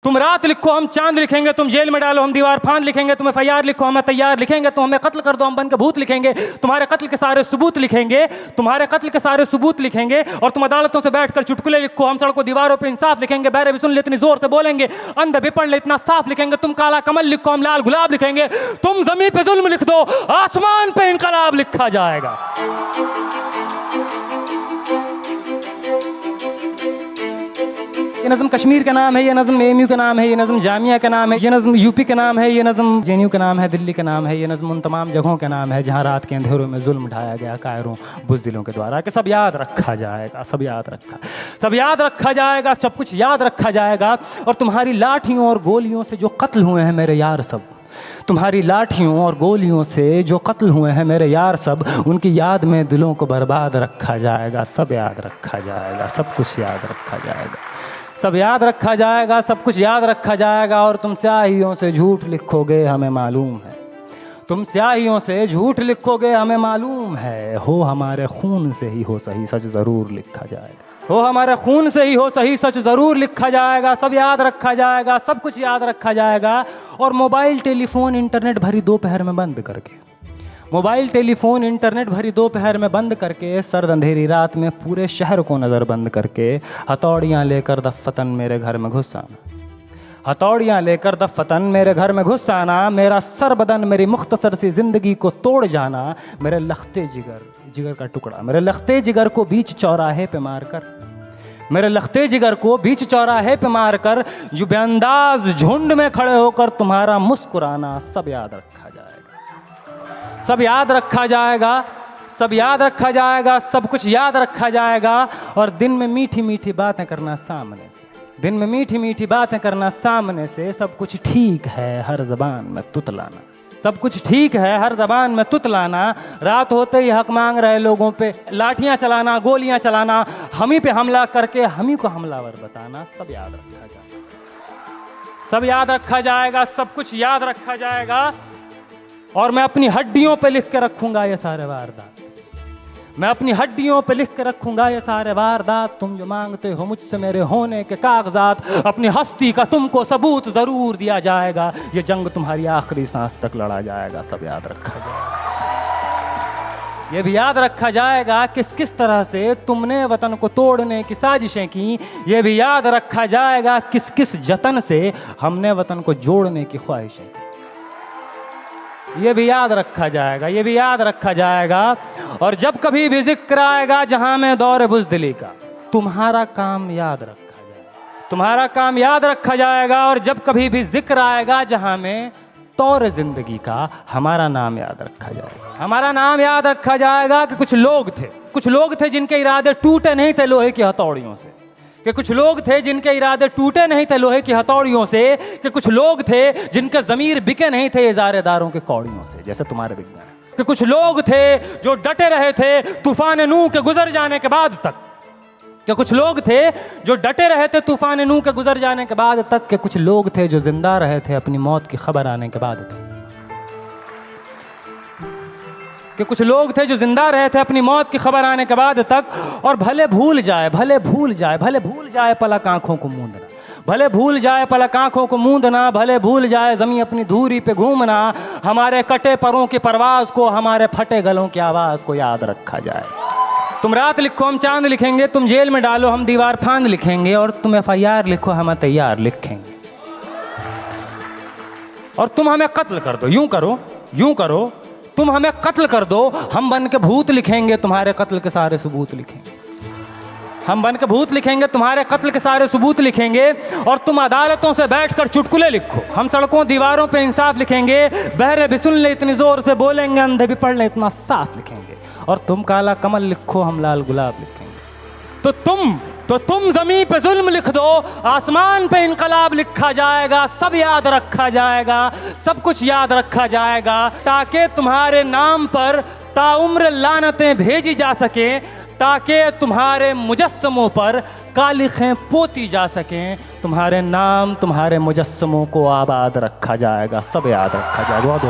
तुम रात लिखो हम चांद लिखेंगे, तुम जेल में डालो हम दीवार फांद लिखेंगे, तुम FIR लिखो हमें तैयार लिखेंगे, तुम हमें कत्ल कर दो हम बन के भूत लिखेंगे, तुम्हारे कत्ल के सारे सबूत लिखेंगे, तुम्हारे कत्ल के सारे सबूत लिखेंगे। और तुम अदालतों से बैठकर चुटकुले लिखो, हम सड़कों दीवारों पे इंसाफ लिखेंगे, बहरे भी सुन ले इतनी जोर से बोलेंगे, अंधे भी पढ़ ले इतना साफ लिखेंगे। तुम काला कमल लिखो हम लाल गुलाब लिखेंगे, तुम जमीन पे जुल्म लिख दो आसमान पे इनकलाब लिखा जाएगा। ये नज़म कश्मीर का नाम है, ये नज़म AMU का नाम है, ये नज़म जामिया का नाम है, ये नज़म UP का नाम है, ये नज़म JNU का नाम है, दिल्ली का नाम है, ये नज़म उन तमाम जगहों का नाम है जहाँ रात के अंधेरों में जुल्म ढाया गया कायरों बुज़दिलों के द्वारा। कि सब याद रखा जाएगा, सब याद रखा जाएगा, सब कुछ याद रखा जाएगा। और तुम्हारी लाठियों और गोलियों से जो कत्ल हुए हैं मेरे यार सब, तुम्हारी लाठियों और गोलियों से जो कत्ल हुए हैं मेरे यार सब, उनकी याद में दिलों को बर्बाद रखा जाएगा। सब याद रखा जाएगा, सब कुछ याद रखा जाएगा, सब याद रखा जाएगा, सब कुछ याद रखा जाएगा। और तुम स्याहियों से झूठ लिखोगे हमें मालूम है, तुम स्याहियों से झूठ लिखोगे हमें मालूम है। हो हमारे खून से ही हो सही सच ज़रूर लिखा जाएगा, हो हमारे खून से ही हो सही सच ज़रूर लिखा जाएगा। सब याद रखा जाएगा, सब कुछ याद रखा जाएगा। और मोबाइल टेलीफोन इंटरनेट भरी दोपहर में बंद करके, मोबाइल टेलीफोन इंटरनेट भरी दोपहर में बंद करके, सर्द अंधेरी रात में पूरे शहर को नज़र बंद करके, हथौड़ियाँ लेकर दफ़्फ़तन मेरे घर में घुस आना, हथौड़ियाँ लेकर दफ़्फ़तन मेरे घर में घुस आना। मेरा सर बदन मेरी मुख्तसर सी ज़िंदगी को तोड़ जाना। मेरे लखते जिगर का टुकड़ा, मेरे लखते जिगर को बीच चौराहे पे मारकर, मेरे लखते जिगर को बीच चौराहे पे मारकर, जो बेअंदाज झुंड में खड़े होकर तुम्हारा मुस्कुराना, सब याद रखा जाएगा, सब याद रखा जाएगा, सब याद रखा जाएगा, सब कुछ याद रखा जाएगा। और दिन में मीठी मीठी बातें करना सामने से, दिन में मीठी मीठी बातें करना सामने से। सब कुछ ठीक है हर ज़बान में तुतलाना, सब कुछ ठीक है हर ज़बान में तुतलाना। रात होते ही हक मांग रहे लोगों पे लाठियाँ चलाना, गोलियाँ चलाना, हम ही पे हमला करके हम ही को हमलावर बताना। सब याद रखा जाएगा, सब याद रखा जाएगा, सब कुछ याद रखा जाएगा। और मैं अपनी हड्डियों पे लिख के रखूँगा ये सारे वारदात, मैं अपनी हड्डियों पे लिख के रखूँगा ये सारे वारदात। तुम जो मांगते हो मुझसे मेरे होने के कागजात, अपनी हस्ती का तुमको सबूत ज़रूर दिया जाएगा। ये जंग तुम्हारी आखिरी सांस तक लड़ा जाएगा। सब याद रखा जाएगा, ये भी याद रखा जाएगा किस किस तरह से तुमने वतन को तोड़ने की साजिशें की। ये भी याद रखा जाएगा किस किस जतन से हमने वतन को जोड़ने की ख्वाहिशें की। ये भी याद रखा जाएगा, ये भी याद रखा जाएगा। और जब कभी भी जिक्र आएगा जहां में दौर बुज़दिली का, तुम्हारा काम याद रखा जाएगा, तुम्हारा काम याद रखा जाएगा। और जब कभी भी जिक्र आएगा जहां में तौर ज़िंदगी का, हमारा नाम याद रखा जाएगा, हमारा नाम याद रखा जाएगा। कि कुछ लोग थे जिनके इरादे टूटे नहीं थे लोहे की हथौड़ियों से, कि कुछ लोग थे जिनके इरादे टूटे नहीं थे लोहे की हथौड़ियों से, कि कुछ लोग थे जिनके ज़मीर बिके नहीं थे इज़ारेदारों के कौड़ियों से, जैसे तुम्हारे बिक गए। कि कुछ लोग थे जो डटे रहे थे तूफान नूह के गुजर जाने के बाद तक, कि कुछ लोग थे जो डटे रहे थे तूफान नूह के गुजर जाने के बाद तक, कि कुछ लोग थे जो जिंदा रहे थे अपनी मौत की खबर आने के बाद तक, कि कुछ लोग थे जो जिंदा रहे थे अपनी मौत की खबर आने के बाद तक। और भले भूल जाए पलक आंखों को मूंदना, भले भूल जाए पलक आंखों को मूंदना, भले भूल जाए ज़मीं अपनी धूरी पे घूमना, हमारे कटे परों की परवाज़ को, हमारे फटे गलों की आवाज़ को याद रखा जाए। तुम रात लिखो हम चांद लिखेंगे, तुम जेल में डालो हम दीवार फांद लिखेंगे, और तुम FIR लिखो हम तैयार लिखेंगे। और तुम हमें कत्ल कर दो, यूं करो तुम हमें कत्ल कर दो, हम बन के भूत लिखेंगे, तुम्हारे कत्ल के सारे सबूत लिखेंगे, हम बन के भूत लिखेंगे, तुम्हारे कत्ल के सारे सबूत लिखेंगे। और तुम अदालतों से बैठकर चुटकुले लिखो, हम सड़कों दीवारों पे इंसाफ लिखेंगे, बहरे भी सुन ले इतनी जोर से बोलेंगे, अंधे भी पढ़ ले इतना साफ लिखेंगे। और तुम काला कमल लिखो हम लाल गुलाब लिखेंगे। तो तुम ज़मीं पे जुल्म लिख दो, आसमान पे इनकलाब लिखा जाएगा। सब याद रखा जाएगा, सब कुछ याद रखा जाएगा, ताकि तुम्हारे नाम पर ताउम्र लानतें भेजी जा सकें, ताकि तुम्हारे मुजस्समों पर कालिखें पोती जा सकें, तुम्हारे नाम तुम्हारे मुजस्समों को आबाद रखा जाएगा। सब याद रखा जाएगा। बहुत